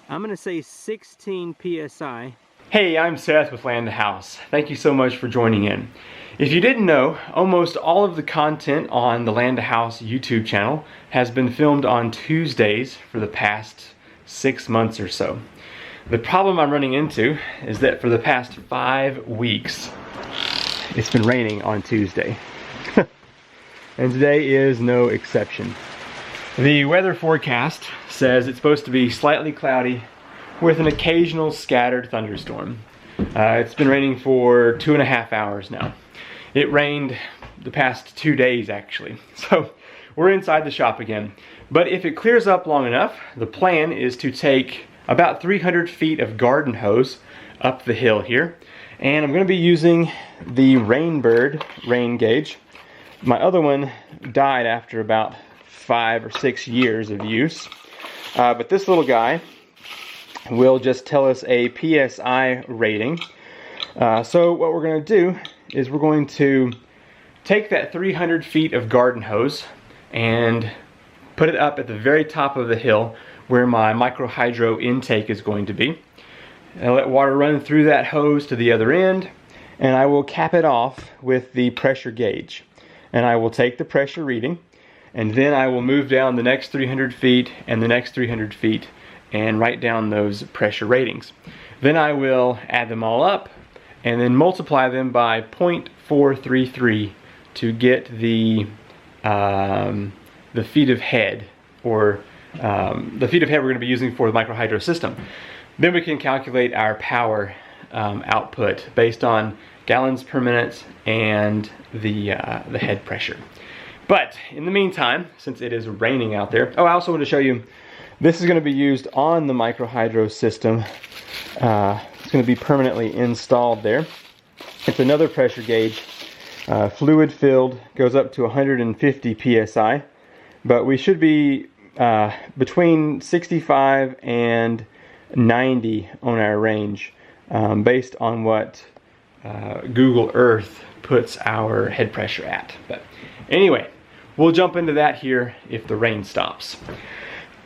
I'm gonna say 16 PSI. Hey, I'm Seth with Land House. Thank you so much for joining in. If you didn't know, almost all of the content on the Land House YouTube channel has been filmed on Tuesdays for the past 6 months or so. The problem I'm running into is that for the past 5 weeks, it's been raining on Tuesday. And today is no exception. The weather forecast says it's supposed to be slightly cloudy with an occasional scattered thunderstorm. It's been raining for 2.5 hours now. It rained the past 2 days actually. So we're inside the shop again. But if it clears up long enough, the plan is to take about 300 feet of garden hose up the hill here. And I'm going to be using the Rainbird rain gauge. My other one died after about 5 or 6 years of use. But this little guy will just tell us a PSI rating. So what we're going to do is we're going to take that 300 feet of garden hose and put it up at the very top of the hill where my micro hydro intake is going to be. I'll let water run through that hose to the other end, and I will cap it off with the pressure gauge. And I will take the pressure reading, and then I will move down the next 300 feet and the next 300 feet and write down those pressure ratings. Then I will add them all up and then multiply them by 0.433 to get the feet of head, or the feet of head we're going to be using for the micro hydro system. Then we can calculate our power output based on gallons per minute and the head pressure. But in the meantime, since it is raining out there, oh, I also want to show you, this is going to be used on the micro hydro system. It's going to be permanently installed there. It's another pressure gauge, fluid filled, goes up to 150 psi, but we should be between 65 and 90 on our range, based on what Google Earth puts our head pressure at. But anyway, we'll jump into that here if the rain stops.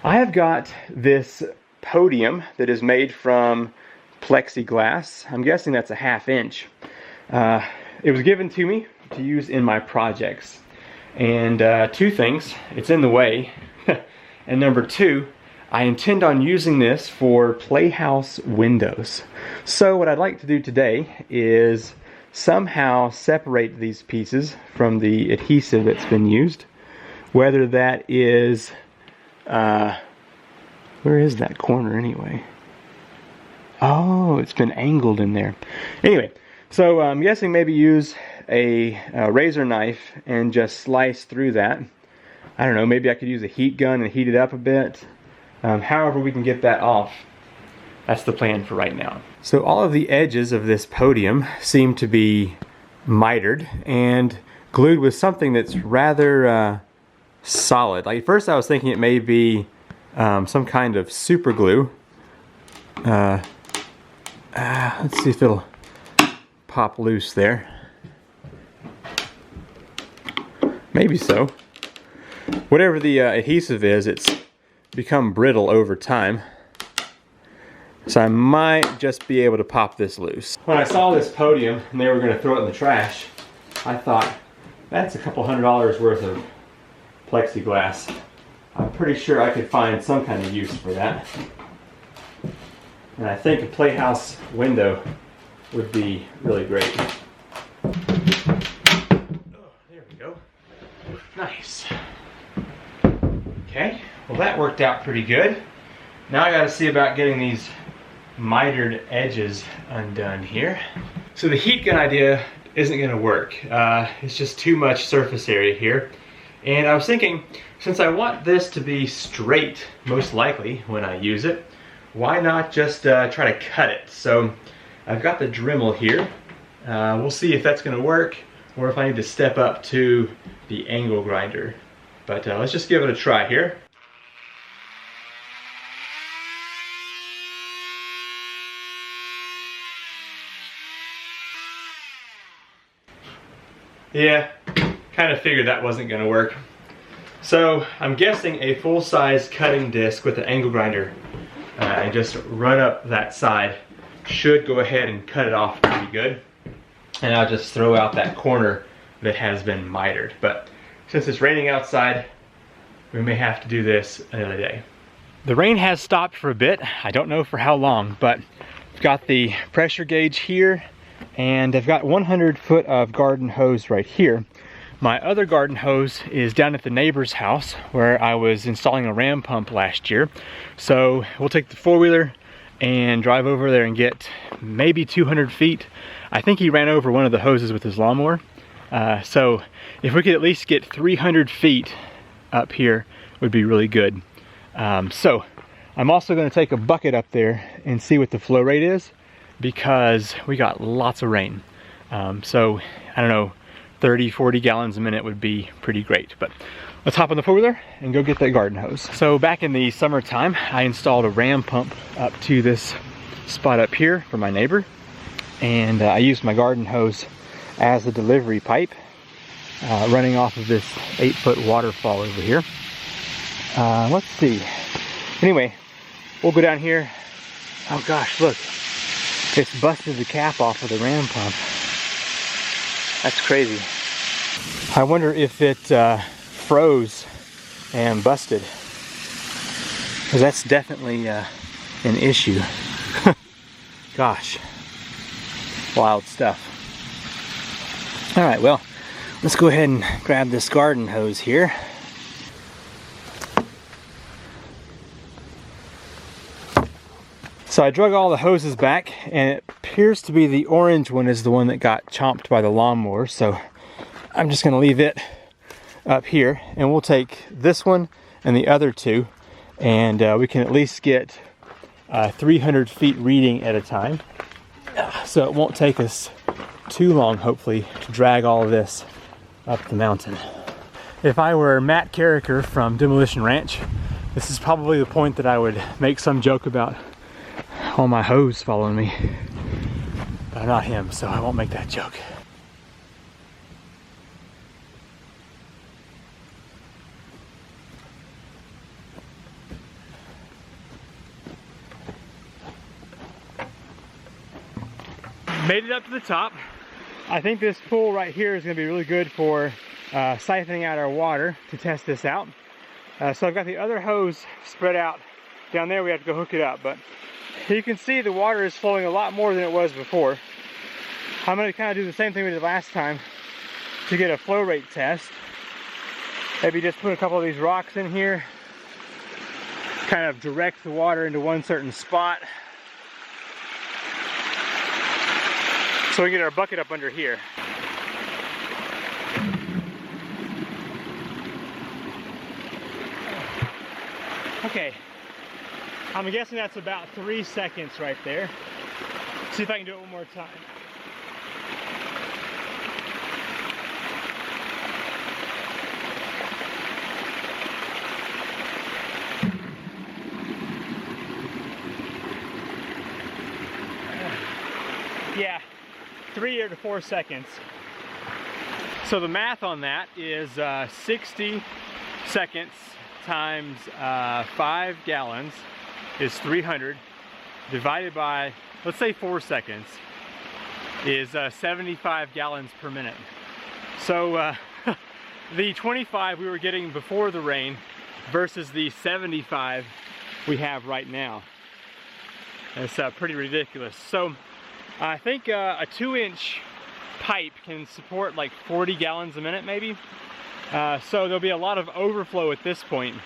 I have got this podium that is made from plexiglass. I'm guessing that's a 1/2 inch. It was given to me to use in my projects. And 2 things, it's in the way. And number 2, I intend on using this for playhouse windows. So what I'd like to do today is somehow separate these pieces from the adhesive that's been used. Whether that is, where is that corner anyway? Oh, it's been angled in there. Anyway, so I'm guessing maybe use a razor knife and just slice through that. I don't know, maybe I could use a heat gun and heat it up a bit. However we can get that off, that's the plan for right now. So all of the edges of this podium seem to be mitered and glued with something that's rather solid. Like at first I was thinking it may be some kind of super glue. Let's see if it'll pop loose there. Maybe so. Whatever the adhesive is, it's become brittle over time. So I might just be able to pop this loose. When I saw this podium and they were going to throw it in the trash, I thought, that's a couple $100 worth of plexiglass. I'm pretty sure I could find some kind of use for that. And I think a playhouse window would be really great. Oh, there we go. Nice. Okay, well that worked out pretty good. Now I gotta see about getting these mitered edges undone here. So the heat gun idea isn't gonna work. It's just too much surface area here. And I was thinking, since I want this to be straight, most likely, when I use it, why not just try to cut it? So I've got the Dremel here. We'll see if that's gonna work or if I need to step up to the angle grinder. But let's just give it a try here. Yeah, kind of figured that wasn't going to work. So I'm guessing a full-size cutting disc with an angle grinder and just run up that side. Should go ahead and cut it off pretty good. And I'll just throw out that corner that has been mitered. But since it's raining outside, we may have to do this another day. The rain has stopped for a bit. I don't know for how long, but I've got the pressure gauge here, and I've got 100 foot of garden hose right here. My other garden hose is down at the neighbor's house where I was installing a ram pump last year. So we'll take the four-wheeler and drive over there and get maybe 200 feet. I think he ran over one of the hoses with his lawnmower. So if we could at least get 300 feet up here, would be really good. So I'm also going to take a bucket up there and see what the flow rate is, because we got lots of rain. So I don't know, 30-40 gallons a minute would be pretty great. But let's hop on the four-wheeler and go get that garden hose. So back in the summertime, I installed a ram pump up to this spot up here for my neighbor, and I used my garden hose as a delivery pipe, running off of this 8-foot waterfall over here. Let's see. Anyway, we'll go down here. Oh gosh, look. It's busted the cap off of the ram pump. That's crazy. I wonder if it froze and busted, because that's definitely an issue. Gosh, wild stuff. All right, well, let's go ahead and grab this garden hose here. So I drug all the hoses back, and it appears to be the orange one is the one that got chomped by the lawnmower. So I'm just gonna leave it up here, and we'll take this one and the other two, and we can at least get 300 feet reading at a time. So it won't take us too long, hopefully, to drag all of this up the mountain. If I were Matt Carricker from Demolition Ranch, this is probably the point that I would make some joke about all my hose following me. But I'm not him, so I won't make that joke. Made it up to the top. I think this pool right here is going to be really good for siphoning out our water to test this out. So I've got the other hose spread out down there. We have to go hook it up, but you can see the water is flowing a lot more than it was before. I'm going to kind of do the same thing we did last time to get a flow rate test. Maybe just put a couple of these rocks in here, kind of direct the water into one certain spot, so we get our bucket up under here. Okay, I'm guessing that's about 3 seconds right there. See if I can do it one more time. Yeah, 3 to 4 seconds. So the math on that is 60 seconds times 5 gallons is 300, divided by, let's say 4 seconds, is 75 gallons per minute. So the 25 we were getting before the rain versus the 75 we have right now. It's pretty ridiculous. So I think a 2-inch pipe can support like 40 gallons a minute maybe. So there'll be a lot of overflow at this point.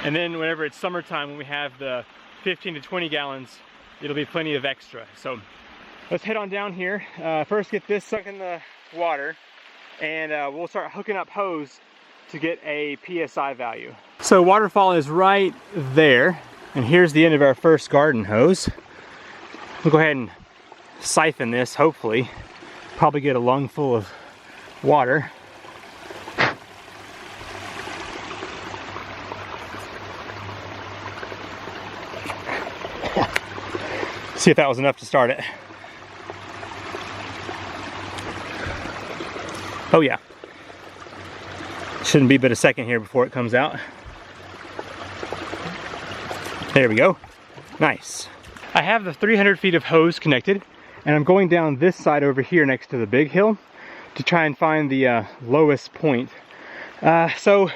And then whenever it's summertime, when we have the 15 to 20 gallons, it'll be plenty of extra. So let's head on down here. First get this sunk in the water, and we'll start hooking up hose to get a PSI value. So waterfall is right there, and here's the end of our first garden hose. We'll go ahead and siphon this, hopefully. Probably get a lung full of water. See if that was enough to start it. Oh yeah. Shouldn't be but a second here before it comes out. There we go. Nice. I have the 300 feet of hose connected, and I'm going down this side over here next to the big hill to try and find the lowest point. So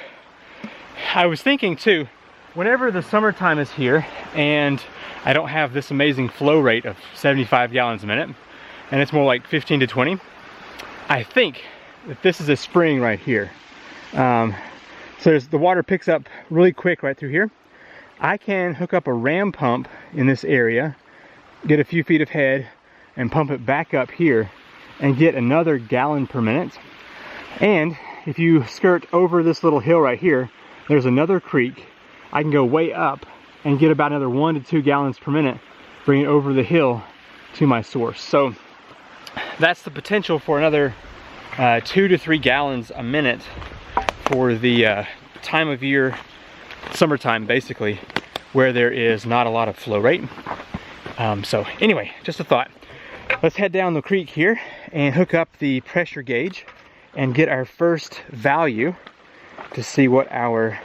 I was thinking too, whenever the summertime is here and I don't have this amazing flow rate of 75 gallons a minute, and it's more like 15 to 20, I think that this is a spring right here. So the water picks up really quick right through here. I can hook up a ram pump in this area, get a few feet of head, and pump it back up here and get another gallon per minute. And if you skirt over this little hill right here, there's another creek. I can go way up and get about another 1 to 2 gallons per minute, bring it over the hill to my source. So that's the potential for another 2 to 3 gallons a minute for the time of year, summertime basically, where there is not a lot of flow rate. So anyway, just a thought. Let's head down the creek here and hook up the pressure gauge and get our first value to see what our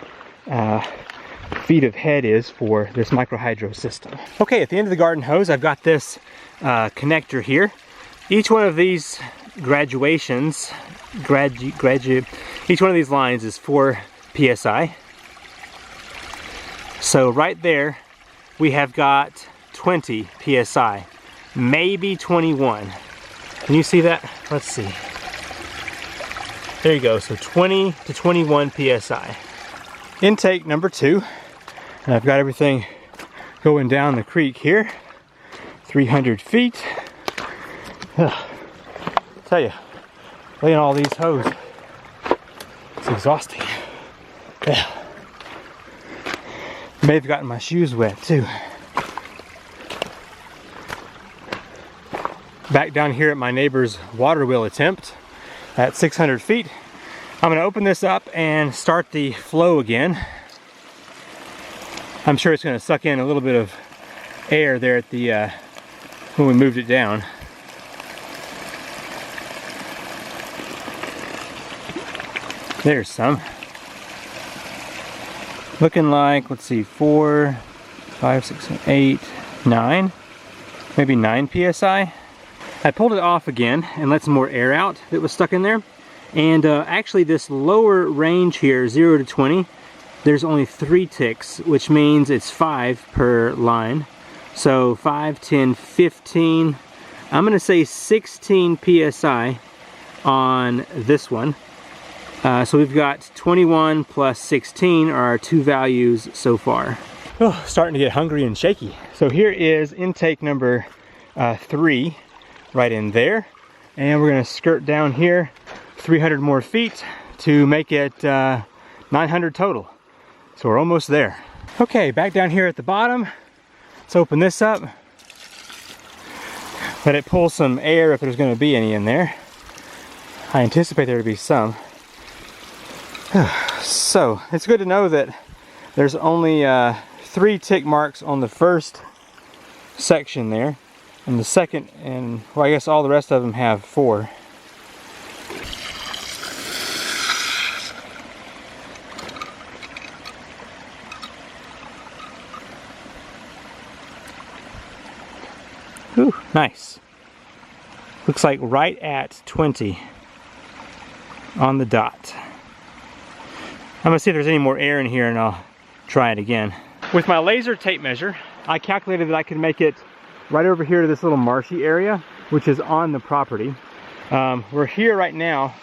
feet of head is for this microhydro system. Okay, at the end of the garden hose, I've got this connector here. Each one of these graduations, each one of these lines is 4 PSI. So right there, we have got 20 PSI, maybe 21. Can you see that? Let's see. There you go, so 20 to 21 PSI. Intake number 2, and I've got everything going down the creek here, 300 feet. Tell you, laying all these hose, it's exhausting. Yeah. May have gotten my shoes wet too. Back down here at my neighbor's water wheel attempt at 600 feet. I'm gonna open this up and start the flow again. I'm sure it's gonna suck in a little bit of air there at the, when we moved it down. There's some. Looking like, let's see, 4, 5, 6, 7, 8, 9, maybe 9 PSI. I pulled it off again and let some more air out that was stuck in there. And actually this lower range here, 0 to 20, there's only 3 ticks, which means it's 5 per line. So 5, 10, 15, I'm gonna say 16 PSI on this one. So we've got 21 plus 16 are our 2 values so far. Oh, starting to get hungry and shaky. So here is intake number 3 right in there. And we're gonna skirt down here 300 more feet to make it 900 total. So we're almost there. Okay, back down here at the bottom. Let's open this up. Let it pull some air if there's gonna be any in there. I anticipate there to be some. So it's good to know that there's only 3 tick marks on the first section there, and the second, and well, I guess all the rest of them have 4. Ooh, nice. Looks like right at 20 on the dot. I'm gonna see if there's any more air in here and I'll try it again. With my laser tape measure, I calculated that I could make it right over here to this little marshy area, which is on the property. We're here right now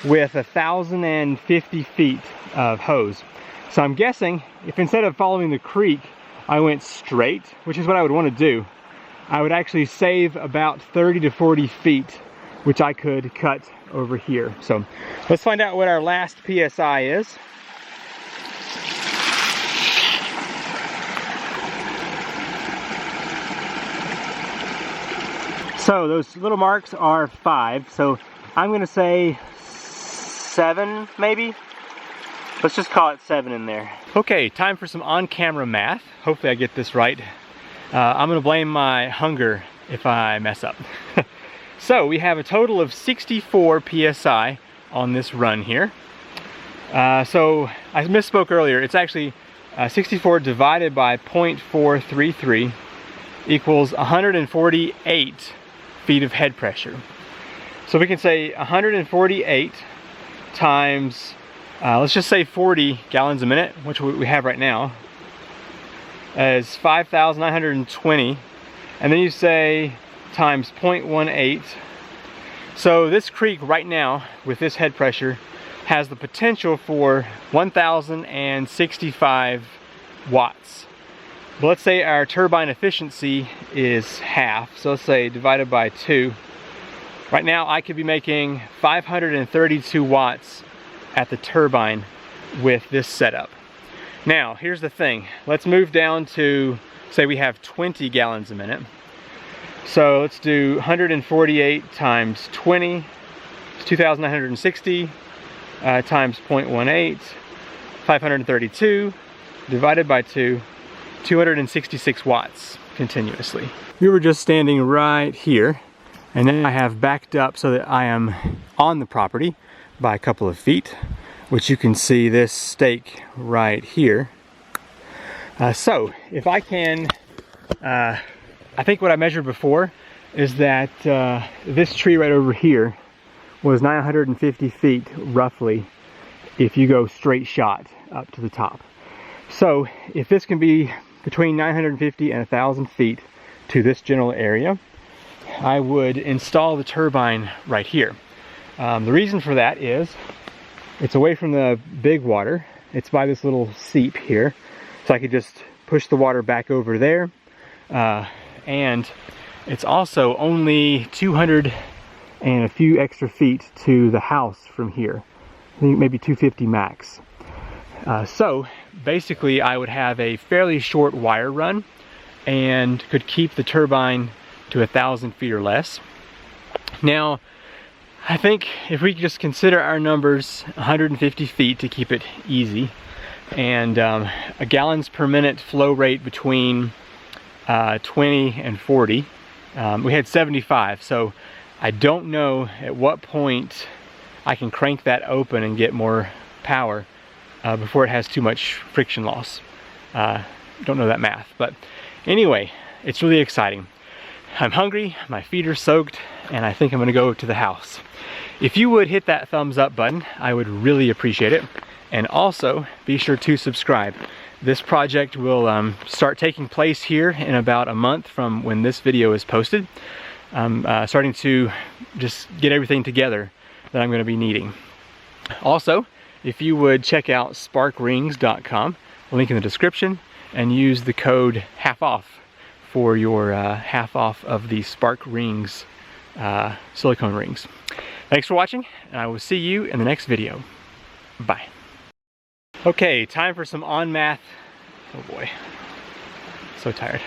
with 1,050 feet of hose. So I'm guessing if instead of following the creek, I went straight, which is what I would want to do, I would actually save about 30 to 40 feet, which I could cut over here. So let's find out what our last PSI is. So those little marks are 5, so I'm gonna say 7 maybe. Let's just call it 7 in there. Okay, time for some on-camera math. Hopefully I get this right. I'm gonna blame my hunger if I mess up. So we have a total of 64 PSI on this run here. So I misspoke earlier, it's actually 64 divided by 0.433 equals 148 feet of head pressure. So we can say 148 times, let's just say 40 gallons a minute, which we have right now, as 5,920, and then you say times 0.18. So this creek right now, with this head pressure, has the potential for 1,065 watts. But let's say our turbine efficiency is half, so let's say divided by 2. Right now I could be making 532 watts at the turbine with this setup. Now here's the thing, let's move down to, say we have 20 gallons a minute. So let's do 148 times 20, it's 2,960 times 0.18, 532 divided by 2, 266 watts continuously. We were just standing right here, and then I have backed up so that I am on the property by a couple of feet, which you can see this stake right here. So if I can, I think what I measured before is that this tree right over here was 950 feet roughly if you go straight shot up to the top. So if this can be between 950 and 1,000 feet to this general area, I would install the turbine right here. The reason for that is it's away from the big water. It's by this little seep here, so I could just push the water back over there, and it's also only 200 and a few extra feet to the house from here. I think maybe 250 max. So basically I would have a fairly short wire run and could keep the turbine to 1,000 feet or less. Now I think if we just consider our numbers, 150 feet to keep it easy, and a gallons per minute flow rate between 20 and 40. We had 75, so I don't know at what point I can crank that open and get more power before it has too much friction loss. Don't know that math, but anyway, it's really exciting. I'm hungry, my feet are soaked, and I think I'm gonna go to the house. If you would hit that thumbs up button, I would really appreciate it. And also, be sure to subscribe. This project will start taking place here in about a month from when this video is posted. I'm starting to just get everything together that I'm gonna be needing. Also, if you would check out sparkrings.com, link in the description, and use the code HALF-OFF for your half off of the Spark Rings silicone rings. Thanks for watching, and I will see you in the next video. Bye. Okay, time for some on math. Oh boy, so tired.